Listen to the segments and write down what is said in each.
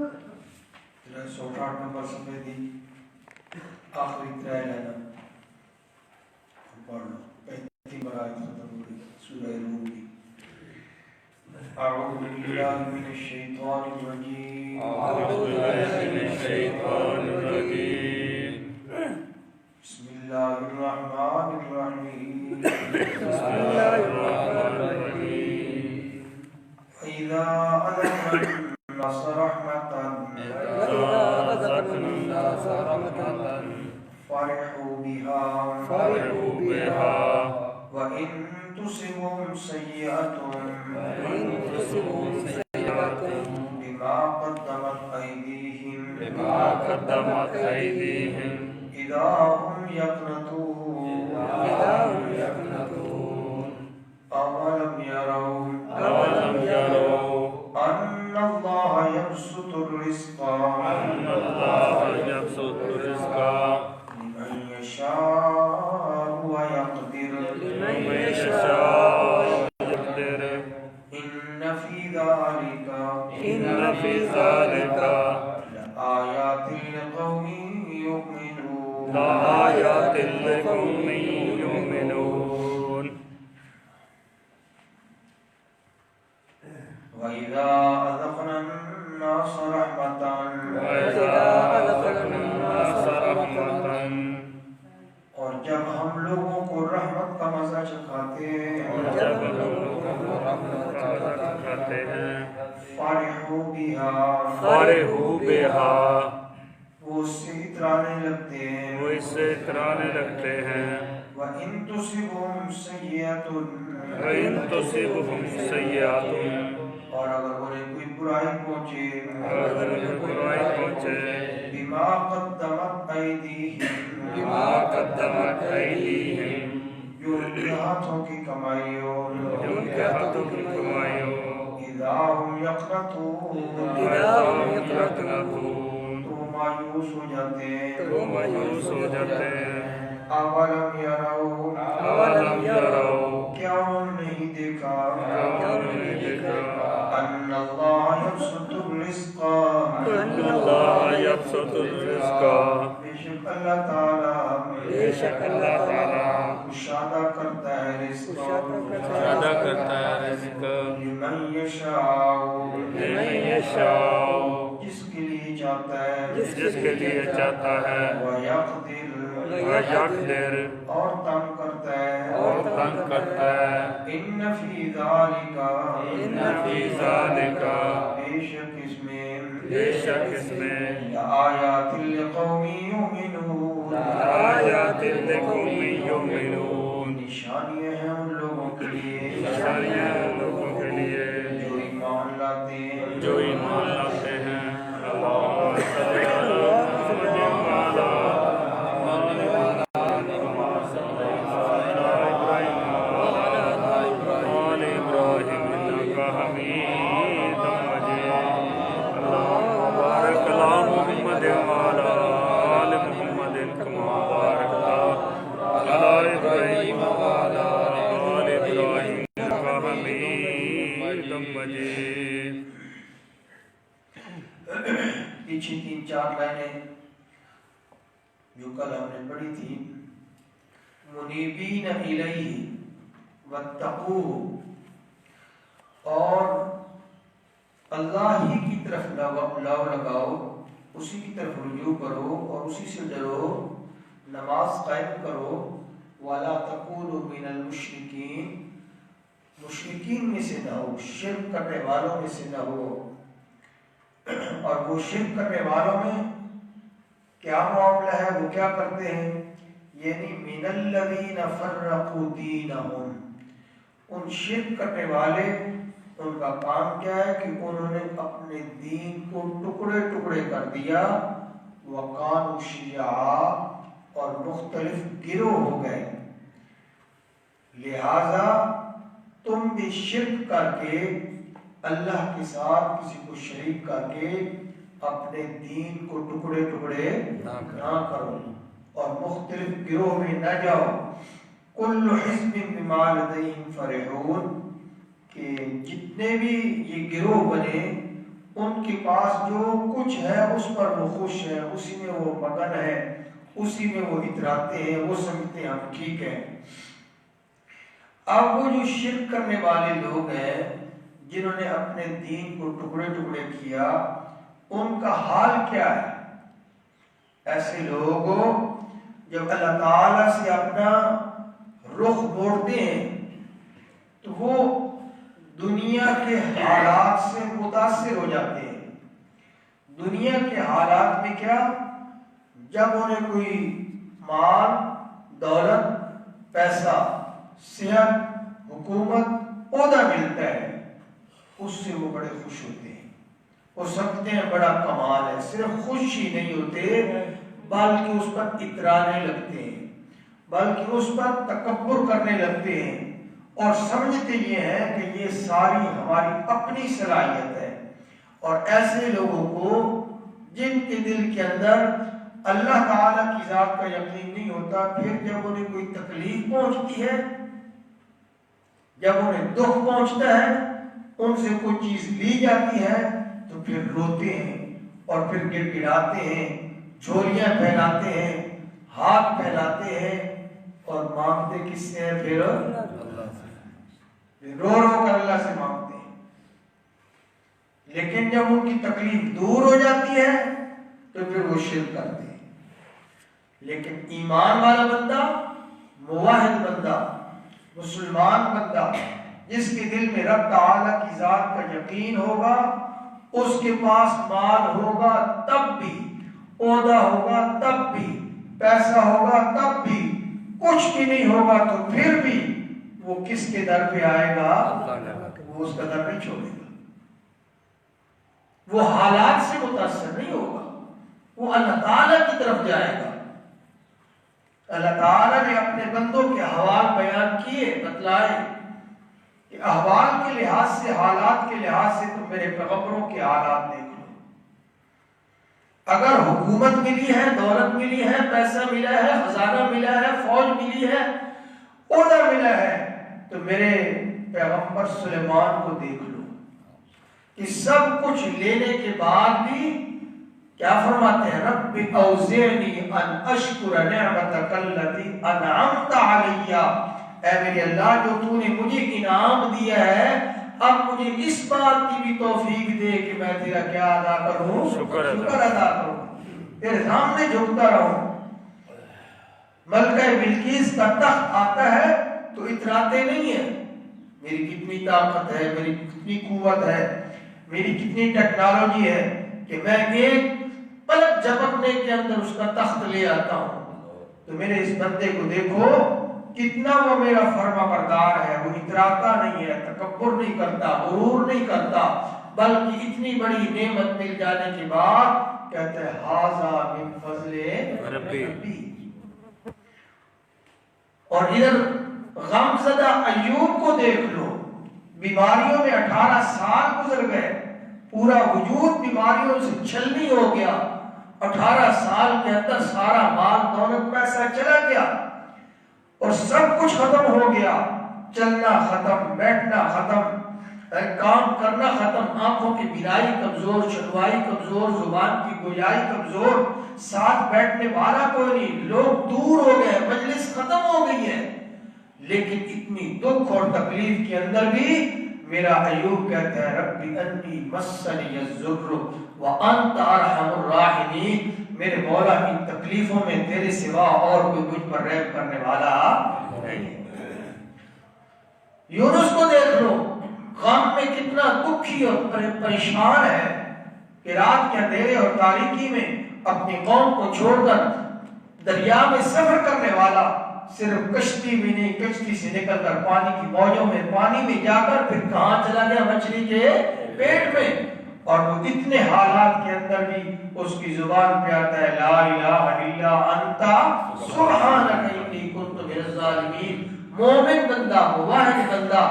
168 number صفحے دی آخری ترائے لینا پڑھ لو 35 برائے ختم ہو گئی سورہ روم کی اعوذ باللہ من الشیطان الرجیم بسم اللہ الرحمن الرحیم وَإِذَا أَذَقْنَا النَّاسَ رَحْمَةً فَرِحُوا بِهَا وَإِن تُصِبْهُمْ سَيِّئَةٌ بِمَا قَدَّمَتْ أَيْدِيهِمْ إِذَا هُمْ يَقْنَطُونَ أَوَلَمْ يَرَوْا أَنَّ اللَّهَ يَبْسُطُ الرِّزْقَ لِمَن يَشَاءُ وَيَقْدِرُ إِنَّ فِي ذَلِكَ لَآيَاتٍ لِقَوْمٍ يُؤْمِنُونَ وَإِذَا أَذَقْنَا النَّاسَ رَحْمَةً اور جب ہم لوگوں کو رحمت کا مزہ چکھاتے ہیں فَرِحُوا بِهَا وہ اس سے اترانے لگتے ہیں وَإِن تُصِبْهُمْ سَيِّئَةٌ اور اگر انہیں کوئی برائی پہنچے بِمَا قَدَّمَتْ أَيْدِيهِمْ جو ان کے ہاتھوں کی کمائی ہو اِذَا هُمْ يَقْنَطُونَ تو مایوس ہو جاتے ہیں اَوَلَمْ يَرَوْا کیا انہوں نے نہیں دیکھا أَنَّ اللَّهَ يَبْسُطُ الرِّزْقَ بے شک اللہ تعالیٰ اشارہ کرتا ہے رزق لمن یشاء جس کے لیے چاہتا ہے وَيَقْدِرُ اور تنگ کرتا ہے إِنَّ فِي ذَلِكَ بے شک اس میں لآیات لقوم یؤمنون نشانیاں ہیں ان لوگوں کے لیے جو ایمان لاتے ہیں پیچھے 3-4 لائنیں جو کل ہم نے پڑھی تھی منیبین الیہ واتقوہ اور اللہ ہی کی طرف لگاؤ اسی کی طرف رجوع کرو اور اسی سے ڈرو نماز قائم کرو وَلَا تَكُونُوا مِنَ الْمُشْرِكِينَ مشرکین میں سے نہ ہو شرک کرنے والوں میں سے نہ ہو اور وہ شرک کرنے والوں میں کیا معاملہ ہے وہ کیا کرتے ہیں یعنی من الذین فرقوا دینہم ان شرک کرنے والے ان کا کام کیا ہے کہ انہوں نے اپنے دین کو ٹکڑے ٹکڑے کر دیا وقانوا شیعا اور مختلف گروہ ہو گئے لہذا تم بھی شرک کر کے اللہ کے ساتھ کسی کو شریک کر کے اپنے دین کو ٹکڑے ٹکڑے نہ کرو اور مختلف گروہ میں نہ جاؤ کل حزب بما لدیہم فرحون کہ جتنے بھی یہ گروہ بنے ان کے پاس جو کچھ ہے اس پر وہ خوش ہے، اسی میں وہ مگن ہے، اسی میں وہ اتراتے ہیں، وہ سمجھتے ہیں ہم ٹھیک ہیں۔ اب وہ جو شرک کرنے والے لوگ ہیں جنہوں نے اپنے دین کو ٹکڑے ٹکڑے کیا، ان کا حال کیا ہے؟ ایسے لوگ جب اللہ تعالیٰ سے اپنا رخ موڑتے ہیں تو وہ دنیا کے حالات سے متاثر ہو جاتے ہیں۔ دنیا کے حالات میں کیا؟ جب انہیں کوئی مال، دولت، پیسہ، صحت، حکومت، عہدہ ملتا ہے، اس سے وہ بڑے خوش ہوتے ہیں، وہ سمجھتے ہیں بڑا کمال ہے۔ صرف خوش ہی نہیں ہوتے بلکہ اس پر اترانے لگتے ہیں، بلکہ اس پر تکبر کرنے لگتے ہیں، اور سمجھتے یہ ہے کہ یہ ساری ہماری اپنی صلاحیت ہے۔ اور ایسے لوگوں کو جن کے دل کے اندر اللہ تعالیٰ کی ذات کا یقین نہیں ہوتا، پھر جب انہیں کوئی تکلیف پہنچتی ہے، جب انہیں دکھ پہنچتا ہے، ان سے کوئی چیز لی جاتی ہے تو پھر روتے ہیں اور پھر گڑ گڑاتے ہیں، جھولیاں پھیلاتے ہیں، ہاتھ پھیلاتے ہیں، اور مانگتے کس سے ہیں؟ پھر رو رو کر اللہ سے مانگتے ہیں۔ لیکن جب ان کی تکلیف دور ہو جاتی ہے تو پھر وہ شرک کرتے ہیں۔ لیکن ایمان والا بندہ، موحد بندہ، مسلمان بندہ، جس کے دل میں رب تعالیٰ کی ذات کا یقین ہوگا، اس کے پاس مال ہوگا تب بھی، عہدہ ہوگا تب بھی، پیسہ ہوگا تب بھی، کچھ بھی نہیں ہوگا تو پھر بھی وہ کس کے در پہ آئے گا؟ وہ اس کا در نہیں چھوڑے گا، وہ حالات سے متاثر نہیں ہوگا، وہ اللہ تعالیٰ کی طرف جائے گا۔ اللہ تعالیٰ نے اپنے بندوں کے احوال بیان کیے، بتلائے کہ احوال کے لحاظ سے، حالات کے لحاظ سے تم میرے پیغمبروں کے حالات دیکھ لو۔ اگر حکومت ملی ہے، دولت ملی ہے، پیسہ ملا ہے، خزانہ ملا ہے، فوج ملی ہے، عہدہ ملا ہے، تو میرے پیغمبر سلیمان کو دیکھ لو کہ سب کچھ لینے کے بعد بھی کیا فرماتے ہیں؟ رب اوزعنی ان اشکر نعمتک التی انعمت علی، اے میرے اللہ جو تو نے مجھے انعام دیا ہے، اب مجھے اس بات کی بھی توفیق دے کہ میں تیرا کیا ادا کروں؟ شکر ادا کروں، تیرے سامنے جھکتا رہوں۔ ملکہ بلقیس کا تخت آتا ہے تو اتراتے نہیں ہیں، میری کتنی طاقت ہے، میری کتنی قوت ہے، میری کتنی ٹیکنالوجی ہے کہ میں ایک پلک جھپکنے کے اندر اس کا تخت لے آتا ہوں۔ تو میرے اس بندے کو دیکھو کتنا وہ میرا فرما بردار ہے، وہ اتراتا نہیں ہے، تکبر نہیں کرتا، غرور نہیں کرتا، بلکہ اتنی بڑی نعمت مل جانے کے بعد کہتے ہیں ھذا من فضل ربی۔ اور ادھر غمزدہ ایوب کو دیکھ لو، بیماریوں میں 18 سال گزر گئے، پورا وجود بیماریوں سے چھلنی ہو گیا، 18 سال کے اندر سارا مال دولت پیسہ چلا گیا اور سب کچھ ختم ہو گیا، چلنا ختم، بیٹھنا ختم، کام کرنا ختم، آنکھوں کی بینائی کمزور، شنوائی کمزور، زبان کی گویائی کمزور، ساتھ بیٹھنے والا کوئی نہیں، لوگ دور ہو گئے، مجلس ختم ہو گئی ہے۔ لیکن اتنی دکھ اور تکلیف کے اندر بھی میرا ایوب کہتا ہے ربی انی مسنی الضر وانت ارحم الراحمین، میرے مولا ان تکلیفوں میں تیرے سوا اور کوئی مجھ پر رحم کرنے والا نہیں ہے۔ یونس کو دیکھ لو، غم میں کتنا دکھی اور پریشان ہے کہ رات کے اندھیرے اور تاریکی میں اپنی قوم کو چھوڑ کر دریا میں سفر کرنے والا، صرف کشتی میں نہیں، کشتی سے نکل کر پانی کی موجوں میں، پانی میں جا کر پھر کہاں چلا گیا؟ مچھلی کے پیٹ میں، اور وہ اتنے حالات کے اندر بھی اس کی زبان پہ آتا ہے لا الہ الا انت سبحانک انی کنت من الظالمین۔ مومن بندہ، موحد بندہ،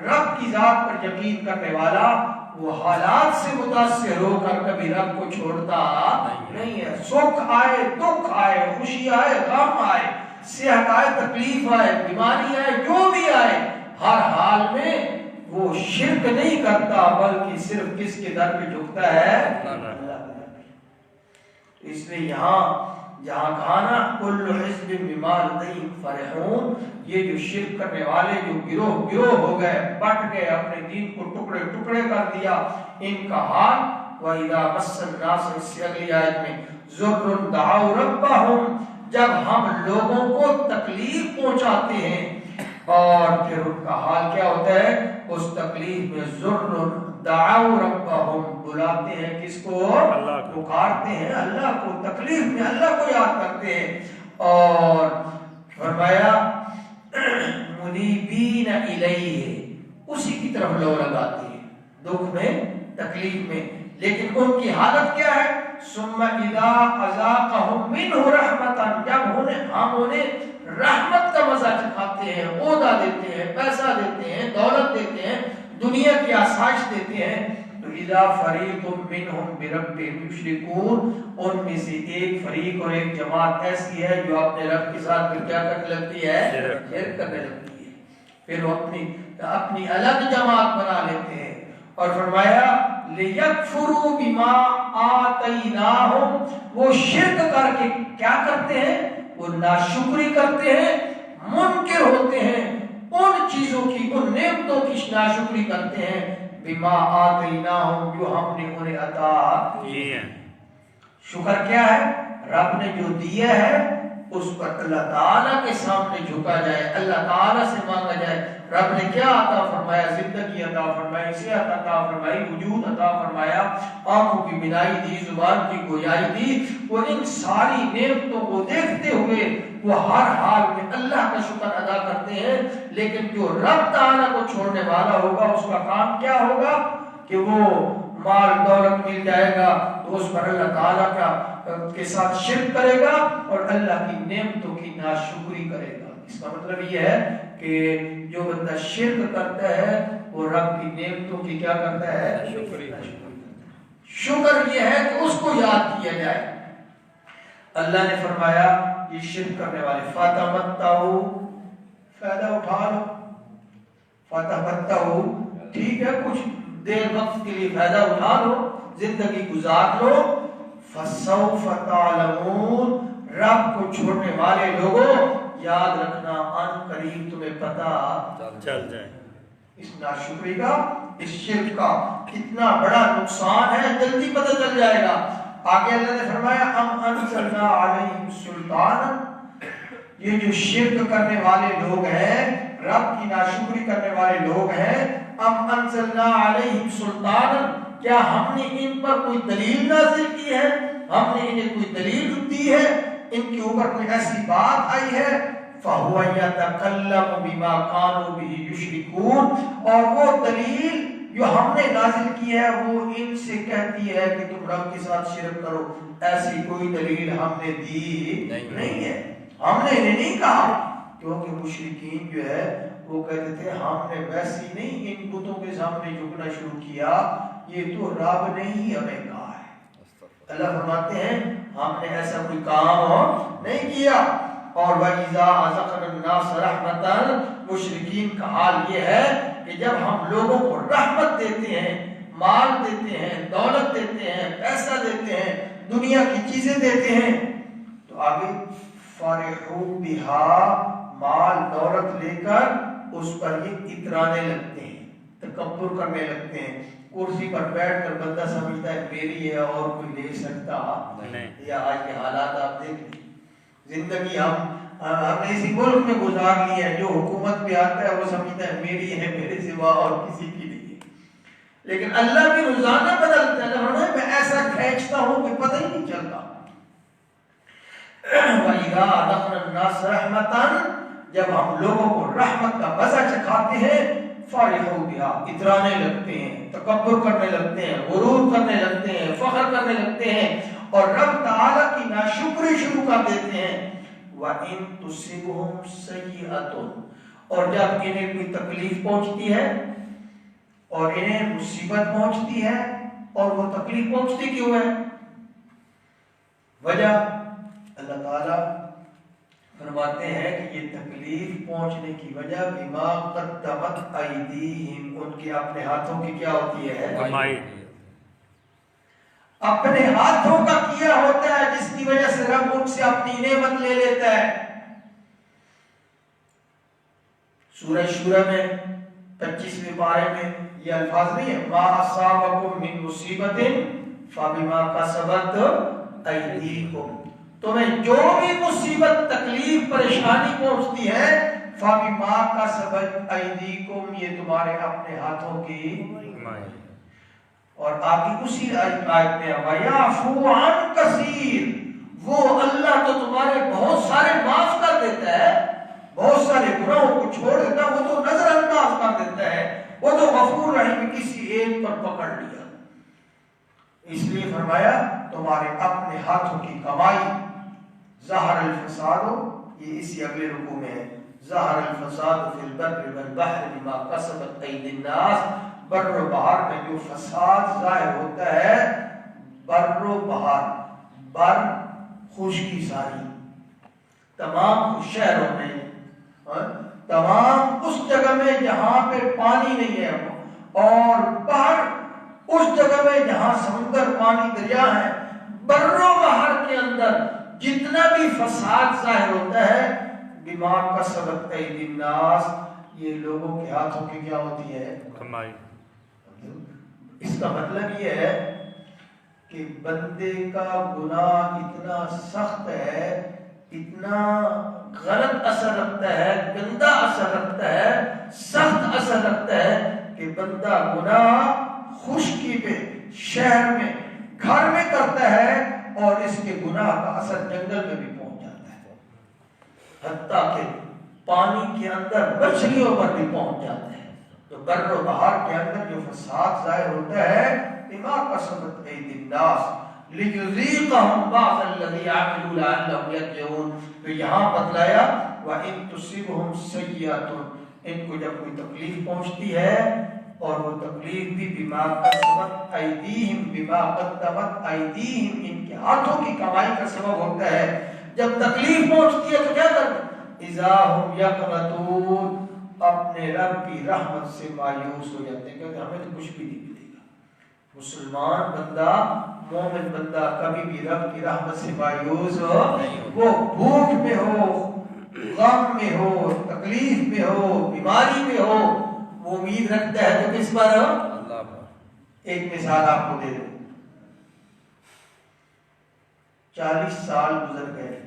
رب کی ذات پر یقین کرنے والا، وہ حالات سے متاثر ہو کر کبھی رب کو چھوڑتا نہیں ہے۔ سکھ آئے، دکھ آئے، خوشی آئے، غم آئے، صحت آئے، تکلیف آئے، بیماری آئے، جو بھی آئے، ہر حال میں وہ شرک نہیں کرتا بلکہ صرف کس کے در پہ جھکتا ہے؟ اللہ کے در پہ۔ اس لیے جہاں کہا نا کل حزب بما لدیہم فرحون، یہ جو شرک کرنے والے جو گروہ ہو گئے، بٹ گئے، اپنے دین کو ٹکڑے ٹکڑے کر دیا، ان کا حال وَإِذَا مَسَّ النَّاسَ، اس سے اگلی آیت میں ضُرٌّ دَعَوْا رَبَّهُمْ، جب ہم لوگوں کو تکلیف پہنچاتے ہیں اور پھر ان کا حال کیا ہوتا ہے؟ اس تکلیف میں ضُرٌّ دَعَوْا رَبَّهُمْ، بلاتے ہیں کس کو؟ پکارتے ہیں اللہ کو، تکلیف میں اللہ کو یاد کرتے ہیں، اور فرمایا منیبین الیہ، اسی کی طرف لو لگاتے ہیں، دکھ میں تکلیف میں، لیکن ان کی حالت کیا ہے؟ ثم اذا اذاقهم منه رحمتا، جب ہم انہیں رحمت کا مزہ چکھاتے ہیں، عہدہ دیتے ہیں، پیسہ دیتے ہیں، دولت دیتے ہیں، دنیا کی آسائش دیتے ہیں، تو اذا فریق منهم بربهم یشرکون، ان میں سے ایک فریق اور ایک جماعت ایسی ہے جو اپنے رب کے ساتھ پھر کیا کرنے لگتی ہے؟ شرک کرنے لگتی ہے، پھر وہ اپنی الگ جماعت بنا لیتے ہیں، اور فرمایا لِيَكْفُرُوا بِمَا آتَيْنَاهُمْ، وہ شرک کر کے کیا کرتے ہیں؟ وہ ناشکری کرتے ہیں، منکر ہوتے ہیں ان چیزوں کی، ان نعمتوں کی ناشکری کرتے ہیں، بِمَا آتَيْنَاهُمْ، جو ہم نے انہیں عطا کی ہے۔ شکر کیا ہے؟ رب نے جو دیا ہے اس پر اللہ تعالیٰ کے سامنے جھکا جائے، اللہ تعالیٰ سے مانگا جائے، رب نے کیا عطا فرمایا؟ زندگی عطا فرمائی، صحت عطا فرمائی، وجود عطا فرمایا، آنکھوں کی بینائی دی، زبان کی گویائی دی، وہ ان ساری نعمتوں کو دیکھتے ہوئے وہ ہر حال میں اللہ کا شکر ادا کرتے ہیں، لیکن جو رب تعالیٰ کو چھوڑنے والا ہوگا اس کا کام کیا ہوگا؟ کہ وہ مال دولت مل جائے گا تو اس پر اللہ تعالیٰ کے ساتھ شرک کرے گا اور اللہ کی نعمتوں کی ناشکری کرے گا۔ اس کا مطلب یہ ہے کہ جو بندہ شرک کرتا ہے وہ رب کی نعمتوں کی کیا کرتا ہے؟ شکر یہ ہے کہ اس کو یاد کیا جائے۔ اللہ نے فرمایا یہ شرک کرنے والے فَتَمَتَّعُوا، فائدہ اٹھا لو، فَتَمَتَّعُوا، ٹھیک ہے کچھ دیر وقت کے لیے فائدہ اٹھا لو، زندگی گزار لو، فَسَوْفَ تَعْلَمُونَ، رب کو چھوڑنے والے لوگوں یاد رکھنا ان قریب تمہیں پتہ چل جائے اس ناشکری کا، اس شرک کا کتنا بڑا نقصان ہے، جلدی پتہ چل جائے گا۔ آگے اللہ نے فرمایا ام انزلنا علیہم سلطانا، یہ جو شرک کرنے والے لوگ ہیں، رب کی ناشکری کرنے والے لوگ ہیں، ام انزلنا علیہم سلطانا، کیا ہم نے ان پر کوئی دلیل نازل کی ہے؟ ہم نے انہیں کوئی دلیل دی ہے؟ ان کے اوپر کوئی ایسی بات آئی ہے؟ فَهُوَ يَتَكَلَّمُ بِمَا كَانُوا بِهِ يُشْرِكُونَ، اور وہ دلیل جو ہم نے نازل کی ہے وہ ان سے کہتی ہے کہ تم رب کے ساتھ شرک کرو، ایسی کوئی دلیل ہم نے دی نہیں ہے، ہم نے انہیں نہیں کہا، کیونکہ مشرکین جو ہے وہ کہتے تھے ہم نے ویسی نہیں ان بتوں کے سامنے جھکنا شروع کیا، یہ تو رب نے ہی ہمیں کہا ہے۔ اللہ فرماتے ہیں ہم نے ایسا کوئی کام نہیں کیا۔ اور وَإِذَا أَذَقْنَا النَّاسَ رَحْمَةً، مشرکین کا حال یہ ہے کہ جب ہم لوگوں کو رحمت دیتے ہیں، مال دیتے ہیں، دولت دیتے ہیں، پیسہ دیتے ہیں، دنیا کی چیزیں دیتے ہیں، تو آگے فَرِحُوا بِهَا، مال دولت لے کر اس پر یہ اترانے لگتے ہیں، تکبر کرنے لگتے ہیں، کرسی پر بیٹھ کر بندہ سمجھتا ہے میری ہے اور کوئی لے سکتا نہیں۔ یا آج کے حالات آپ دیکھ لیں، زندگی ہم نے اسی ملک میں گزار لی ہے، جو حکومت پہ آتا ہے وہ سمجھتا ہے میری ہے، میرے سوا اور کسی کی نہیں ہے، لیکن اللہ بھی روزانہ بدلتا ہے، میں ایسا کھینچتا ہوں کہ پتہ ہی نہیں چلتا۔ وَإِذَا أَذَقْنَا النَّاسَ رَحْمَةً، جب ہم لوگوں کو رحمت کا مزہ چکھاتے ہیں، فَرِحُوا بِهَا، اترانے لگتے ہیں، تکبر کرنے لگتے ہیں، غرور کرنے لگتے ہیں، فخر کرنے لگتے ہیں اور رب تعالیٰ کی ناشکری شروع کر دیتے ہیں۔ وَإِن تُصِبْهُمْ سَيِّئَةٌ، اور جب انہیں کوئی تکلیف پہنچتی ہے اور انہیں مصیبت پہنچتی ہے، اور وہ تکلیف پہنچتی کیوں ہے؟ وجہ اللہ تعالیٰ فرماتے ہیں کہ یہ تکلیف پہنچنے کی وجہ بما قدمت ایدیہم، ان کے اپنے ہاتھوں کی کیا ہوتی ہے؟ کمائی، اپنے ہاتھوں کا کیا ہوتا ہے، جس کی وجہ سے رب ان سے اپنی نعمت لے لیتا ہے۔ سورہ شورى میں 25ویں پارے میں یہ الفاظ نہیں ہے، ما اصابکم من مصیبت فبما کسبت ایدیکم، تمہیں جو بھی مصیبت تکلیف پریشانی پہنچتی ہے فبما کسبت ایدیکم، یہ تمہارے اپنے ہاتھوں کی کمائی۔ اور آگے اسی آیت میں وَيَعْفُو عَنْ كَثِيرٍ، وہ اللہ تو تمہارے بہت سارے معاف کر دیتا ہے، بہت سارے گناہوں کو چھوڑ دیتا ہے، وہ تو نظر انداز کر دیتا ہے، وہ تو غفور رحیم کسی ایک پر پکڑ لیا۔ اس لیے فرمایا تمہارے اپنے ہاتھوں کی کمائی۔ ظہر الفساد، یہ اسی اگلے رکوع میں ہے، ظہر الفساد فی البر والبحر بما کسبت ایدی الناس، بر و بحر میں جو فساد ظاہر ہوتا ہے، بر و بحر، بر خشکی ساری، تمام شہروں میں، تمام اس جگہ میں جہاں پہ پانی نہیں ہے، اور بحر اس جگہ میں جہاں سمندر پانی دریا ہے، بر و بحر کے اندر جتنا بھی فساد ظاہر ہوتا ہے بما کسبت ایدی الناس، یہ لوگوں کے ہاتھوں کی کیا ہوتی ہے؟ کمائی۔ اس کا مطلب یہ ہے کہ بندے کا گناہ اتنا سخت ہے، اتنا غلط اثر رکھتا ہے، گندا اثر رکھتا ہے، سخت اثر رکھتا ہے کہ بندہ گناہ خشکی پہ، شہر میں، گھر میں کرتا ہے، اور اس کے گناہ کا اثر جنگل میں بھی پہنچ جاتا ہے، حتیٰ کہ پانی کے اندر مچھلیوں پر بھی پہنچ جاتا ہے۔ تو بر و بحر کے اندر جو فساد ظاہر ہوتا ہے بما کسبت ایدی الناس لیذیقہم بعض الذی عملوا لعلہم یرجعون، تو یہاں بتلایا وَإِن تُصِبْهُمْ سَیِّئَةٌ، ان کو جب کوئی تکلیف پہنچتی ہے، اور وہ تکلیف بھی بما کسبت ایدیہم، بما قدمت ایدیہم، ان کے ہاتھوں کی کمائی کا سبب ہوتا ہے، جب تکلیف پہنچتی ہے تو کیا کرتے ہیں؟ اذا ہم یقنطون، اپنے رب کی رحمت سے مایوس ہو جاتے ہیں، کہتے ہیں ہمیں تو کچھ بھی نہیں ملے گا۔ مسلمان بندہ، مومن بندہ کبھی بھی رب کی رحمت سے مایوس ہو، وہ بھوک میں ہو، غم میں ہو، تکلیف میں ہو، بیماری میں ہو، وہ امید رکھتا ہے تو کس پر؟ اللہ پر۔ ایک مثال آپ کو دے دوں، 40 سال گزر گئے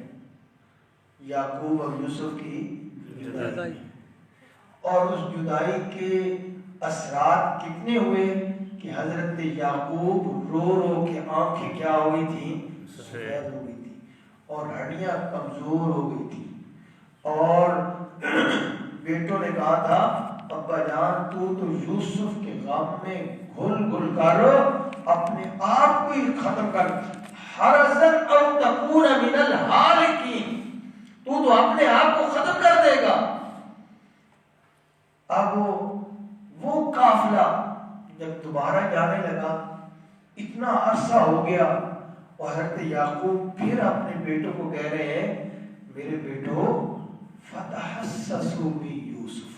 یعقوب اور یوسف کی جدائی، اور اس جدائی کے اثرات کتنے ہوئے کہ حضرت یعقوب رو رو کے آنکھیں کیا ہو گئی تھیں؟ سفید ہو گئی تھی، اور ہڈیاں کمزور ہو گئی تھی، اور بیٹوں نے کہا تھا ابا جان تو یوسف کے غم میں گھل گھل کر اپنے آپ کو ہی ختم کر، حرزن او تکون من الحالکین، تو اپنے آپ کو ختم کر دے گا۔ اب وہ قافلہ جب دوبارہ جانے لگا، اتنا عرصہ ہو گیا، اور حضرت یعقوب پھر اپنے بیٹوں کو کہہ رہے ہیں میرے بیٹو فتحسسوا من یوسف،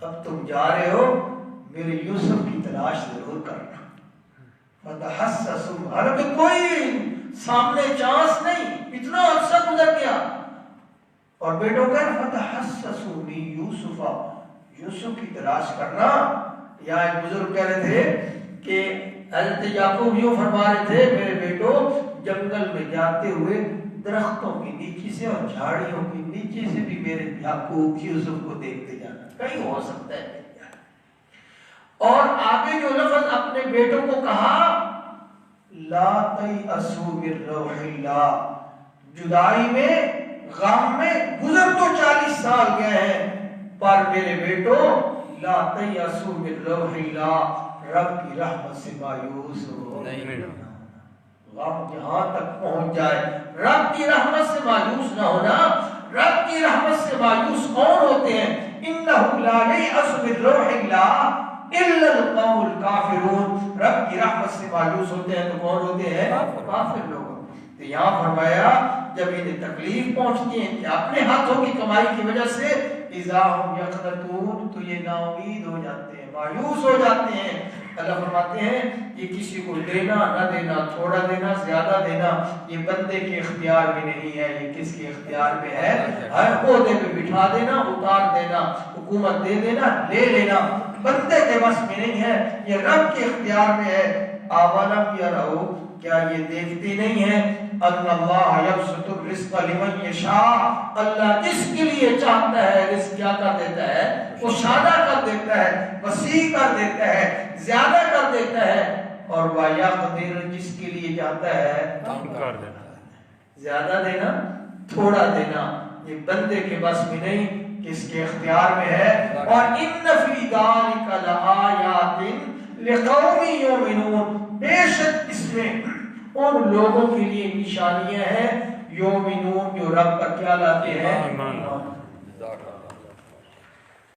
اب تم جا رہے ہو میرے یوسف کی تلاش ضرور کرنا۔ فتحسسوا، حالانکہ کوئی سامنے چانس نہیں، اتنا عرصہ گزر گیا، اور بیٹوں کا فتحسسوا من یوسف، یوسف کی تلاش کرنا۔ یا ایک بزرگ کہہ رہے تھے کہ حضرت یعقوب یوں فرما رہے تھے میرے بیٹو جنگل میں جاتے ہوئے درختوں کے نیچے سے اور جھاڑیوں کے نیچے سے بھی میرے یعقوب یوسف کو دیکھتے جانا، کہیں ہو سکتا ہے۔ اور آگے جو لفظ اپنے بیٹوں کو کہا لا تیأسوا من روح اللہ، جدائی میں، غم میں گزر تو 40 سال گئے ہیں، پر میرے بیٹو لا تیأسوا من روح اللہ، رب کی رحمت سے مایوس ہو نہیں، غم جہاں تک پہنچ جائے رب کی رحمت سے مایوس نہ ہونا۔ رب کی رحمت سے مایوس کون ہوتے ہیں؟ انہ لا ییأس من روح اللہ الا القوم الکافرون، رب کی رحمت سے مایوس ہوتے ہیں تو کون ہوتے ہیں؟ کافر لوگ۔ تو یہاں فرمایا جب انہیں تکلیف پہنچتی ہے کہ اپنے ہاتھوں کی کمائی کی وجہ سے اذا هم یقنطون تو یہ نا امید ہو جاتے ہیں، مایوس ہو جاتے ہیں۔ اللہ فرماتے ہیں یہ کسی کو دینا نہ دینا، تھوڑا دینا زیادہ دینا، یہ بندے کے اختیار میں نہیں ہے، یہ کس کے اختیار میں ہے؟ ہر عہدے پہ بٹھا دینا، اتار دینا، حکومت دے دینا، لے لینا بندے کے بس میں نہیں ہے، یہ رب کے اختیار میں ہے۔ اولم یرو کیا یہ دیکھتے نہیں ہیں ان اللہ یبسط الرزق لمن یشاء، اللہ جس کے لیے چاہتا ہے رزق کیا کر دیتا ہے؟ کشادہ کر دیتا ہے، وسیع کر دیتا ہے، زیادہ کر دیتا ہے، اور وَيَقْدِرُ جس کے لیے چاہتا ہے کم کر دیتا ہے۔ زیادہ دینا تھوڑا دینا یہ بندے کے بس میں نہیں، کس کے اختیار میں ہے۔ اور ان فی ذالک لآیات لقوم یؤمنون، بے شک اس میں ان لوگوں کے لیے نشانیاں ہیں یؤمنون جو رب پر کیا لاتے ہیں؟